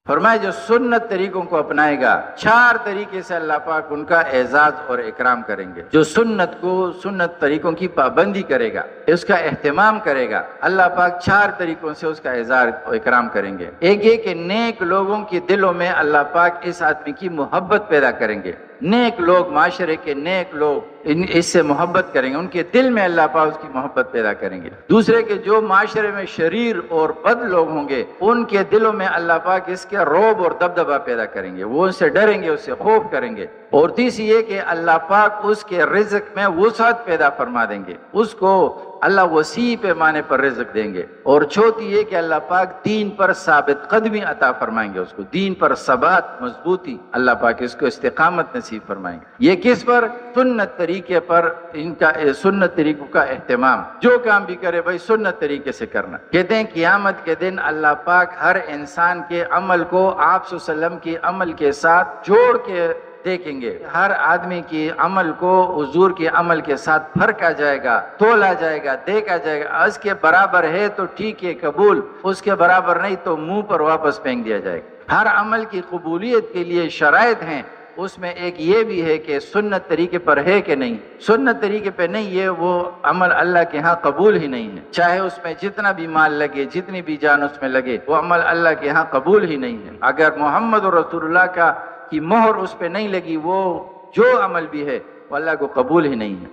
فرمایا جو سنت طریقوں کو اپنائے گا 4 طریقے سے اللہ پاک ان کا اعزاز اور اکرام کریں گے۔ جو سنت طریقوں کی پابندی کرے گا، اس کا اہتمام کرے گا، اللہ پاک 4 طریقوں سے اس کا اعزاز اور اکرام کریں گے۔ ایک یہ کہ نیک لوگوں کے دلوں میں اللہ پاک اس آدمی کی محبت پیدا کریں گے۔ نیک لوگ، معاشرے کے نیک لوگ اس سے محبت کریں گے، ان کے دل میں اللہ پاک اس کی محبت پیدا کریں گے۔ دوسرے کہ جو معاشرے میں شریر اور بد لوگ ہوں گے، ان کے دلوں میں اللہ پاک اس کے رعب اور دبدبہ پیدا کریں گے، وہ ان سے ڈریں گے، اس سے خوف کریں گے۔ اور تیسری یہ کہ اللہ پاک اس کے رزق میں وسعت پیدا فرما دیں گے، اس کو اللہ وسیع پیمانے پر رزق دیں گے۔ اور چوتھی یہ کہ اللہ پاک دین پر ثابت قدمی عطا فرمائیں گے، اس کو دین پر ثبات، مضبوطی اللہ پاک اس کو استقامت نصیب فرمائیں گے۔ یہ کس پر؟ سنت طریقے پر، ان کا سنت طریقوں کا اہتمام۔ جو کام بھی کرے بھائی سنت طریقے سے کرنا۔ کہتے ہیں قیامت کے دن اللہ پاک ہر انسان کے عمل کو آپ صلی اللہ علیہ وسلم کے عمل کے ساتھ جوڑ کے دیکھیں گے۔ ہر آدمی کی عمل کو حضور کے عمل کے ساتھ پھرکا جائے گا، تولا جائے گا، دیکھا جائے گا۔ اس کے برابر ہے تو ٹھیک ہے، قبول، اس کے برابر نہیں تو منہ پر واپس پھینک دیا جائے گا۔ ہر عمل کی قبولیت کے لیے شرائط ہیں، اس میں ایک یہ بھی ہے کہ سنت طریقے پر ہے کہ نہیں۔ سنت طریقے پہ نہیں ہے، وہ عمل اللہ کے ہاں قبول ہی نہیں ہے، چاہے اس میں جتنا بھی مال لگے، جتنی بھی جان اس میں لگے، وہ عمل اللہ کے ہاں قبول ہی نہیں ہے۔ اگر محمد رسول اللہ کی مہر اس پہ نہیں لگی، وہ جو عمل بھی ہے وہ اللہ کو قبول ہی نہیں ہے۔